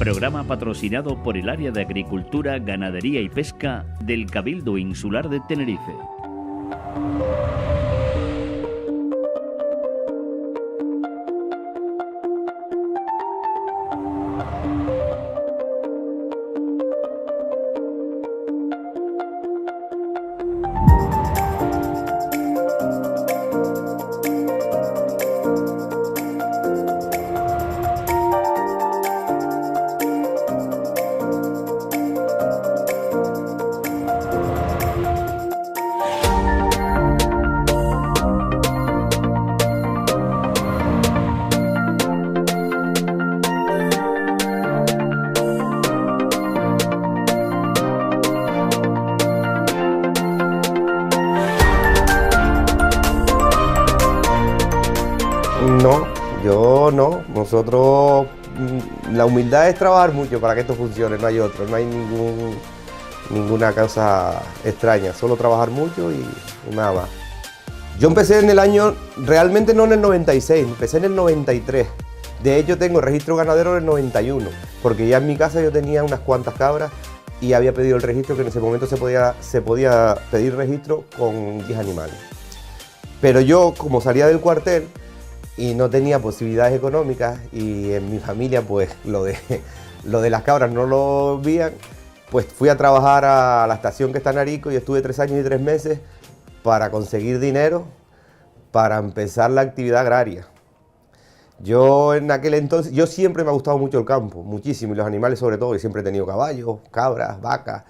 Programa patrocinado por el Área de Agricultura, Ganadería y Pesca del Cabildo Insular de Tenerife. No, yo no. Nosotros, la humildad es trabajar mucho para que esto funcione, no hay otro, no hay ninguna causa extraña, solo trabajar mucho y nada más. Yo empecé en el año, realmente no en el 96, empecé en el 93. De hecho tengo registro ganadero en el 91, porque ya en mi casa yo tenía unas cuantas cabras y había pedido el registro, que en ese momento se podía pedir registro con 10 animales. Pero yo, como salía del cuartel y no tenía posibilidades económicas y en mi familia pues lo de las cabras no lo veían, pues fui a trabajar a la estación que está en Arico y estuve 3 años y 3 meses para conseguir dinero para empezar la actividad agraria. Yo en aquel entonces, yo siempre me ha gustado mucho el campo, muchísimo, y los animales sobre todo, y siempre he tenido caballos, cabras, vacas,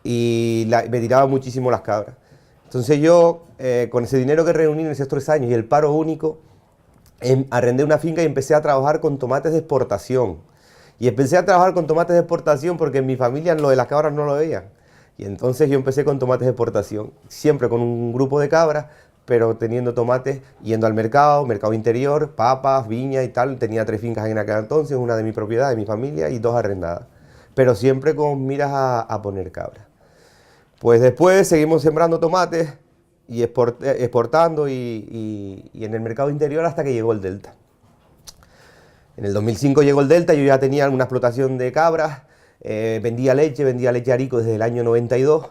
y me tiraba muchísimo las cabras. Entonces yo, con ese dinero que reuní en esos 3 años y el paro único, arrendé una finca y empecé a trabajar con tomates de exportación. Y empecé a trabajar con tomates de exportación porque en mi familia lo de las cabras no lo veían. Y entonces yo empecé con tomates de exportación, siempre con un grupo de cabras, pero teniendo tomates, yendo al mercado interior, papas, viña y tal. Tenía 3 fincas en aquel entonces, una de mi propiedad, de mi familia, y 2 arrendadas. Pero siempre con miras a poner cabras. Pues después seguimos sembrando tomates y exportando y en el mercado interior hasta que llegó el Delta. En el 2005 llegó el Delta, yo ya tenía una explotación de cabras, vendía leche Arico desde el año 92,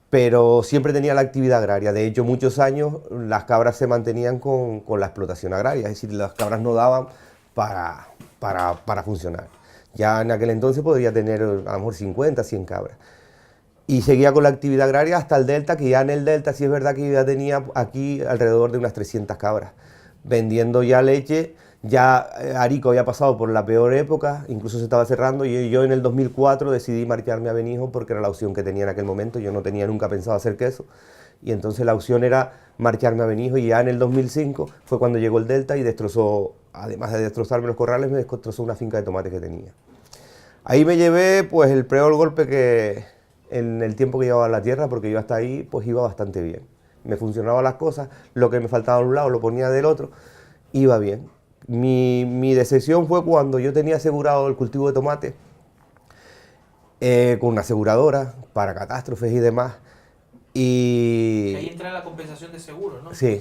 pero siempre tenía la actividad agraria. De hecho, muchos años las cabras se mantenían con la explotación agraria, es decir, las cabras no daban para funcionar. Ya en aquel entonces podría tener a lo mejor 50, 100 cabras. Y seguía con la actividad agraria hasta el Delta, que ya en el Delta sí es verdad que yo ya tenía aquí alrededor de unas 300 cabras, vendiendo ya leche. Ya Arico había pasado por la peor época, incluso se estaba cerrando, y yo en el 2004 decidí marcharme a Benijo porque era la opción que tenía en aquel momento. Yo no tenía nunca pensado hacer queso, y entonces la opción era marcharme a Benijo, y ya en el 2005 fue cuando llegó el Delta y destrozó, además de destrozarme los corrales, me destrozó una finca de tomate que tenía. Ahí me llevé pues el peor golpe que en el tiempo que llevaba en la tierra, porque yo hasta ahí pues iba bastante bien. Me funcionaban las cosas, lo que me faltaba de un lado lo ponía del otro, iba bien. Mi decepción fue cuando yo tenía asegurado el cultivo de tomate con una aseguradora para catástrofes y demás. Y ahí entra la compensación de seguro, ¿no? sí.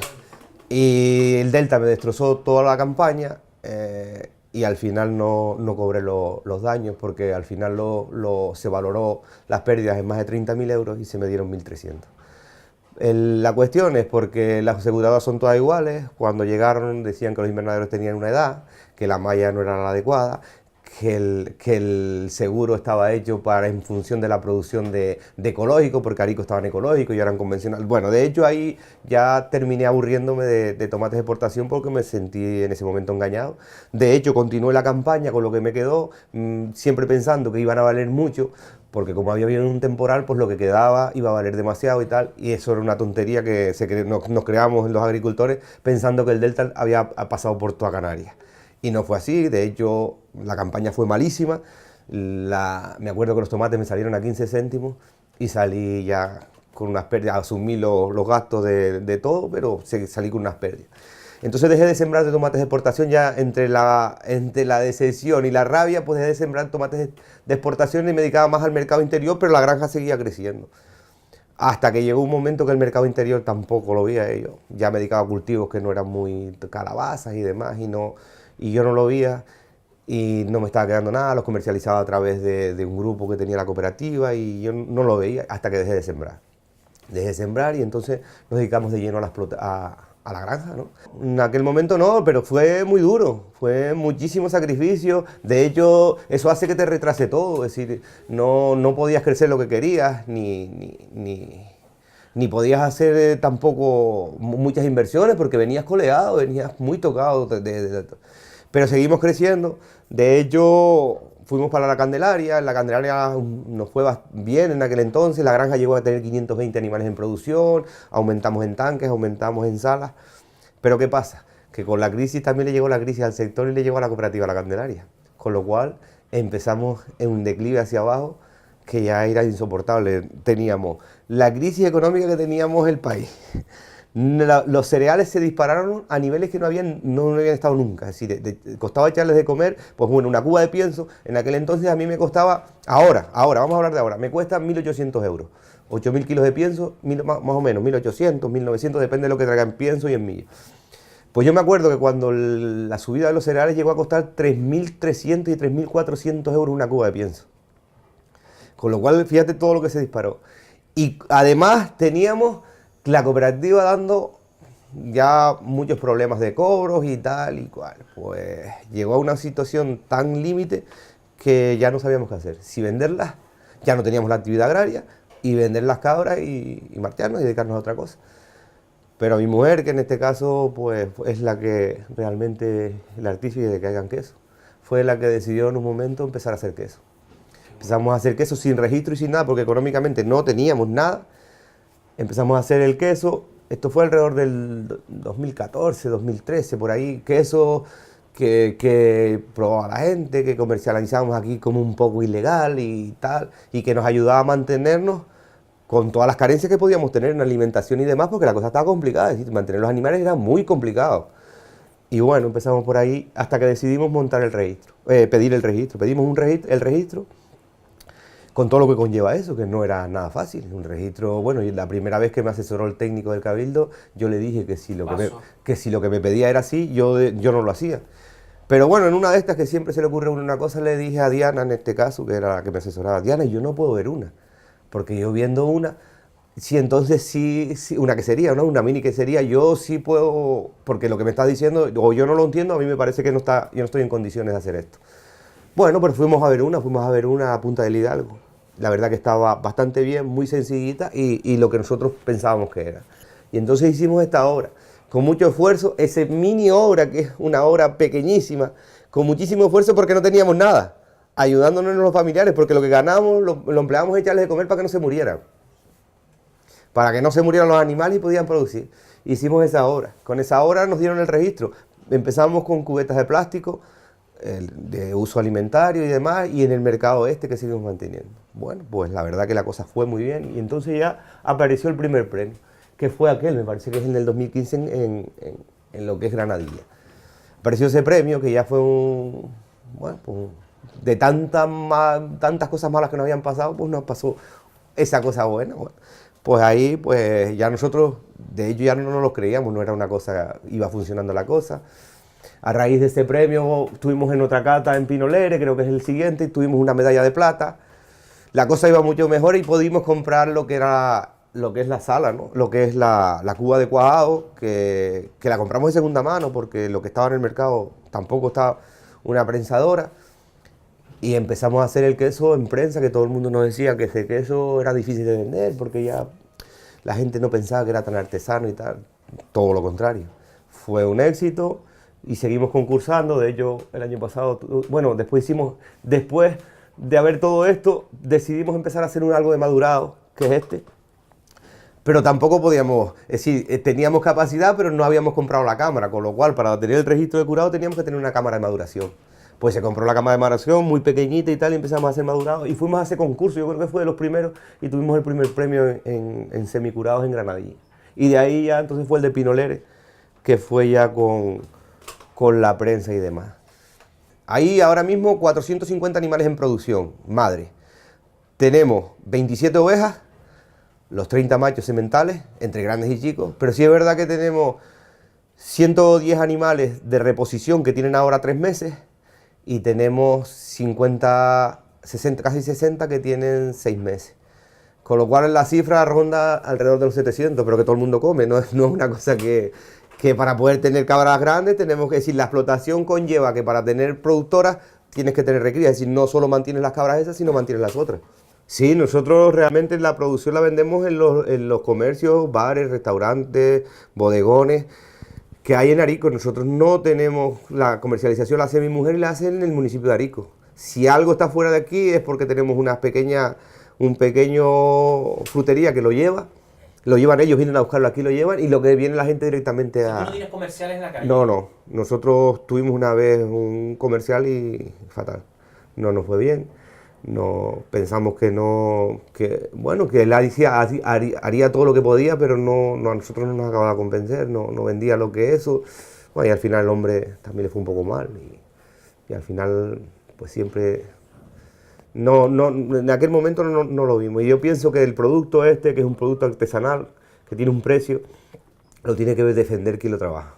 Y el Delta me destrozó toda la campaña y al final no cobré los daños, porque al final se valoró las pérdidas en más de 30.000 euros y se me dieron 1.300. La cuestión es porque las aseguradoras son todas iguales. Cuando llegaron decían que los invernaderos tenían una edad, que la malla no era la adecuada, que el seguro estaba hecho en función de la producción de ecológico, porque Arico estaba en ecológico y eran convencional. Bueno, de hecho ahí ya terminé aburriéndome de tomates de exportación porque me sentí en ese momento engañado. De hecho continué la campaña con lo que me quedó, siempre pensando que iban a valer mucho, porque como había habido un temporal, pues lo que quedaba iba a valer demasiado y tal, y eso era una tontería que nos creamos los agricultores pensando que el Delta había pasado por toda Canarias. Y no fue así. De hecho la campaña fue malísima. Me acuerdo que los tomates me salieron a 15 céntimos y salí ya con unas pérdidas, asumí los gastos de todo, pero salí con unas pérdidas. Entonces dejé de sembrar de tomates de exportación. Ya entre la decepción y la rabia, pues dejé de sembrar tomates de exportación y me dedicaba más al mercado interior, pero la granja seguía creciendo. Hasta que llegó un momento que el mercado interior tampoco lo veía yo. Ya me dedicaba a cultivos que no eran muy calabazas y demás, y yo no lo veía. y no me estaba quedando nada, los comercializaba a través de un grupo que tenía la cooperativa y yo no lo veía hasta que dejé de sembrar. Dejé de sembrar y entonces nos dedicamos de lleno a la granja, ¿no? En aquel momento no, pero fue muy duro, fue muchísimo sacrificio. De hecho, eso hace que te retrase todo, es decir, no podías crecer lo que querías, ni podías hacer tampoco muchas inversiones porque venías coleado, venías muy tocado. Pero seguimos creciendo. De hecho, fuimos para la Candelaria. La Candelaria nos fue bien en aquel entonces. La granja llegó a tener 520 animales en producción. Aumentamos en tanques, aumentamos en salas. Pero ¿qué pasa? Que con la crisis también le llegó la crisis al sector y le llegó a la cooperativa La Candelaria. Con lo cual empezamos en un declive hacia abajo que ya era insoportable. Teníamos la crisis económica que teníamos el país. Los cereales se dispararon a niveles que no habían estado nunca. Es decir, costaba echarles de comer, pues bueno, una cuba de pienso, en aquel entonces a mí me costaba, ahora, vamos a hablar de ahora, me cuesta 1.800 euros. 8.000 kilos de pienso, más o menos, 1.800, 1.900, depende de lo que traigan pienso y en millo. Pues yo me acuerdo que cuando la subida de los cereales llegó a costar 3.300 y 3.400 euros una cuba de pienso. Con lo cual, fíjate todo lo que se disparó. Y además teníamos la cooperativa dando ya muchos problemas de cobros y tal y cual. Pues llegó a una situación tan límite que ya no sabíamos qué hacer. Si venderlas, ya no teníamos la actividad agraria, y vender las cabras y marcharnos y dedicarnos a otra cosa. Pero mi mujer, que en este caso pues es la que realmente, el artífice de que hagan queso, fue la que decidió en un momento empezar a hacer queso. Empezamos a hacer queso sin registro y sin nada, porque económicamente no teníamos nada. Empezamos a hacer el queso, esto fue alrededor del 2014, 2013, por ahí, queso que probaba la gente, que comercializábamos aquí como un poco ilegal y tal, y que nos ayudaba a mantenernos con todas las carencias que podíamos tener en alimentación y demás, porque la cosa estaba complicada, es decir, mantener los animales era muy complicado. Y bueno, empezamos por ahí hasta que decidimos montar el registro, pedir el registro. Pedimos el registro, con todo lo que conlleva eso, que no era nada fácil. Un registro, bueno, y la primera vez que me asesoró el técnico del Cabildo, yo le dije que si lo que me pedía era así, yo no lo hacía. Pero bueno, en una de estas que siempre se le ocurre una cosa, le dije a Diana, en este caso, que era la que me asesoraba, Diana, yo no puedo ver una, porque yo viendo una, si entonces sí, una quesería, ¿no? Una mini quesería, yo sí puedo, porque lo que me está diciendo, o yo no lo entiendo, a mí me parece que yo no estoy en condiciones de hacer esto. Bueno, pues fuimos a ver una a Punta del Hidalgo. La verdad que estaba bastante bien, muy sencillita y lo que nosotros pensábamos que era. Y entonces hicimos esta obra, con mucho esfuerzo, esa mini obra, que es una obra pequeñísima, con muchísimo esfuerzo porque no teníamos nada, ayudándonos los familiares, porque lo que ganamos lo empleábamos a echarles de comer para que no se murieran. Para que no se murieran los animales y podían producir. Hicimos esa obra. Con esa obra nos dieron el registro. Empezamos con cubetas de plástico, de uso alimentario y demás, y en el mercado que seguimos manteniendo. Bueno, pues la verdad que la cosa fue muy bien, y entonces ya apareció el primer premio, que fue aquel, me parece que es el del 2015 en lo que es Granadilla. Apareció ese premio, que ya fue de tantas cosas malas que nos habían pasado, pues nos pasó esa cosa buena. Bueno, pues ahí, pues ya nosotros, de hecho ya no nos lo creíamos, no era una cosa, iba funcionando la cosa. A raíz de ese premio estuvimos en otra cata en Pinolere, creo que es el siguiente, y tuvimos una medalla de plata. La cosa iba mucho mejor y pudimos comprar lo que es la sala, ¿no? Lo que es la cuba de cuajado, que la compramos de segunda mano porque lo que estaba en el mercado tampoco estaba una prensadora. Y empezamos a hacer el queso en prensa, que todo el mundo nos decía que ese queso era difícil de vender porque ya la gente no pensaba que era tan artesano y tal. Todo lo contrario. Fue un éxito. Y seguimos concursando. De hecho, el año pasado, bueno, después de haber todo esto, decidimos empezar a hacer algo de madurado, que es este. Pero tampoco podíamos, es decir, teníamos capacidad, pero no habíamos comprado la cámara, con lo cual, para tener el registro de curado, teníamos que tener una cámara de maduración. Pues se compró la cámara de maduración, muy pequeñita y tal, y empezamos a hacer madurado, y fuimos a ese concurso, yo creo que fue de los primeros, y tuvimos el primer premio en semicurados en Granadilla. Y de ahí ya, entonces fue el de Pinolere, que fue ya con la prensa y demás. Ahí ahora mismo 450 animales en producción, madre. Tenemos 27 ovejas, los 30 machos sementales, entre grandes y chicos, pero sí es verdad que tenemos 110 animales de reposición que tienen ahora 3 meses y tenemos 50, 60, casi 60 que tienen 6 meses. Con lo cual la cifra ronda alrededor de los 700, pero que todo el mundo come, no es una cosa que para poder tener cabras grandes tenemos que decir, la explotación conlleva que para tener productoras tienes que tener recría, es decir, no solo mantienes las cabras esas, sino mantienes las otras. Sí, nosotros realmente la producción la vendemos en los comercios, bares, restaurantes, bodegones que hay en Arico. Nosotros no tenemos la comercialización, la hace mi mujer y la hace en el municipio de Arico. Si algo está fuera de aquí es porque tenemos un pequeño frutería que lo llevan ellos, vienen a buscarlo aquí, lo llevan, y lo que viene la gente directamente a... ¿Tú no tienes comerciales en la calle? No, nosotros tuvimos una vez un comercial y fatal, no nos fue bien, no pensamos que él haría todo lo que podía, pero a nosotros no nos acababa de convencer, no vendía lo que eso, bueno, y al final el hombre también le fue un poco mal, y al final pues siempre... en aquel momento no lo vimos. Y yo pienso que el producto que es un producto artesanal, que tiene un precio, lo tiene que defender quien lo trabaja.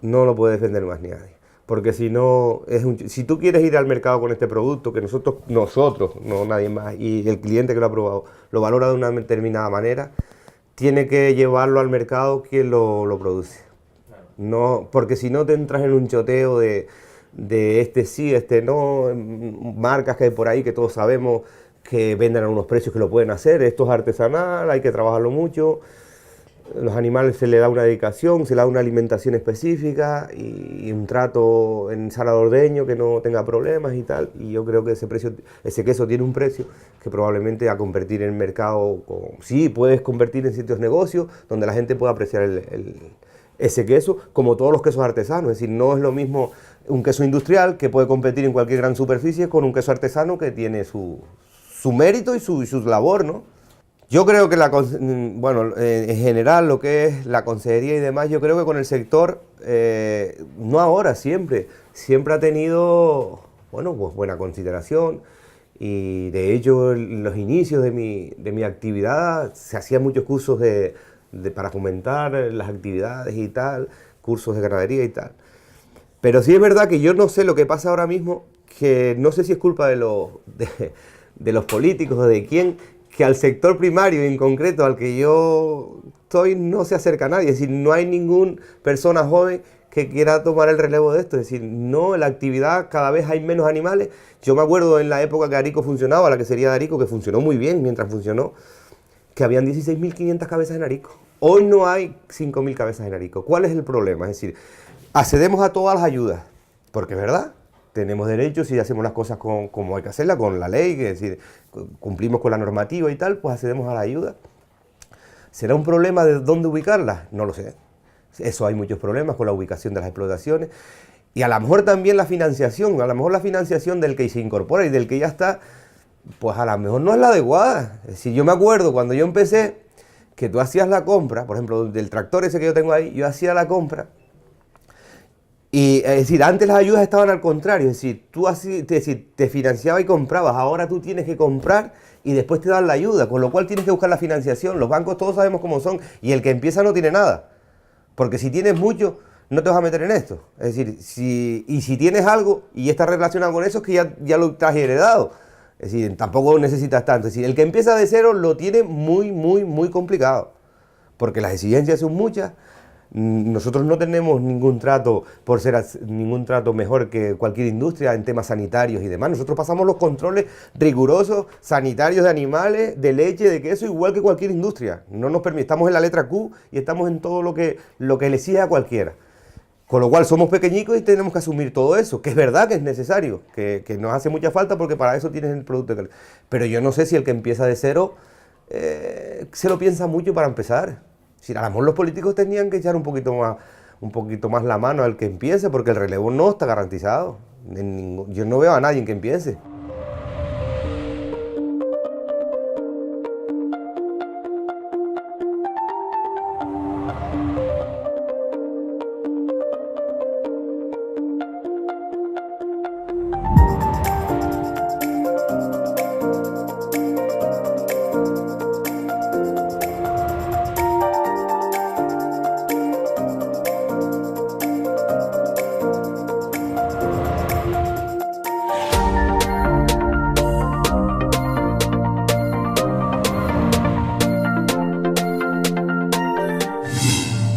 No lo puede defender más ni nadie. Porque si no, si tú quieres ir al mercado con este producto, que nosotros, no nadie más, y el cliente que lo ha probado, lo valora de una determinada manera, tiene que llevarlo al mercado quien lo produce. No, porque si no te entras en un choteo de este sí, este no, marcas que hay por ahí que todos sabemos que venden a unos precios que lo pueden hacer, esto es artesanal, hay que trabajarlo mucho, los animales se le da una dedicación, se le da una alimentación específica y un trato en sala de ordeño que no tenga problemas y tal, y yo creo que ese queso tiene un precio que probablemente a convertir en el mercado, sí, puedes convertir en sitios de negocio donde la gente pueda apreciar ese queso, como todos los quesos artesanos, es decir, no es lo mismo un queso industrial que puede competir en cualquier gran superficie con un queso artesano que tiene su mérito y su labor, ¿no? Yo creo que en general lo que es la consejería y demás, yo creo que con el sector, no ahora, siempre ha tenido, pues buena consideración, y de hecho en los inicios de mi actividad se hacían muchos cursos para fomentar las actividades y tal, cursos de ganadería y tal. Pero sí es verdad que yo no sé lo que pasa ahora mismo, que no sé si es culpa de los políticos o de quién, que al sector primario en concreto al que yo estoy no se acerca a nadie. Es decir, no hay ninguna persona joven que quiera tomar el relevo de esto. Es decir, no, en la actividad cada vez hay menos animales. Yo me acuerdo en la época que Arico funcionaba, la que sería de Arico, que funcionó muy bien mientras funcionó, que habían 16.500 cabezas en Arico. Hoy no hay 5.000 cabezas en Arico. ¿Cuál es el problema? Es decir, accedemos a todas las ayudas, porque es verdad, tenemos derechos y hacemos las cosas como hay que hacerlas, con la ley, es decir, cumplimos con la normativa y tal, pues accedemos a la ayuda. ¿Será un problema de dónde ubicarlas? No lo sé. Eso hay muchos problemas con la ubicación de las explotaciones. Y a lo mejor también la financiación, del que se incorpora y del que ya está, pues a lo mejor no es la adecuada. Es decir, yo me acuerdo cuando yo empecé, que tú hacías la compra, por ejemplo, del tractor ese que yo tengo ahí, yo hacía la compra. Y es decir, antes las ayudas estaban al contrario, es decir, te financiabas y comprabas, ahora tú tienes que comprar y después te dan la ayuda, con lo cual tienes que buscar la financiación. Los bancos todos sabemos cómo son, y el que empieza no tiene nada, porque si tienes mucho, no te vas a meter en esto. Es decir, si tienes algo y está relacionado con eso, es que ya lo has heredado. Es decir, tampoco necesitas tanto. Es decir, el que empieza de cero lo tiene muy, muy, muy complicado, porque las exigencias son muchas. Nosotros no tenemos ningún trato mejor que cualquier industria en temas sanitarios y demás. Nosotros pasamos los controles rigurosos sanitarios de animales, de leche, de queso, igual que cualquier industria. No nos estamos en la letra Q y estamos en todo lo que le exige a cualquiera. Con lo cual somos pequeñicos y tenemos que asumir todo eso, que es verdad que es necesario, que nos hace mucha falta porque para eso tienes el producto de calidad. Pero yo no sé si el que empieza de cero se lo piensa mucho para empezar. Si a lo mejor los políticos tenían que echar un poquito más la mano al que empiece, porque el relevo no está garantizado. Yo no veo a nadie que empiece.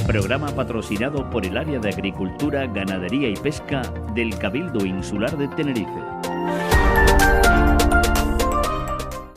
Programa patrocinado por el Área de Agricultura, Ganadería y Pesca del Cabildo Insular de Tenerife.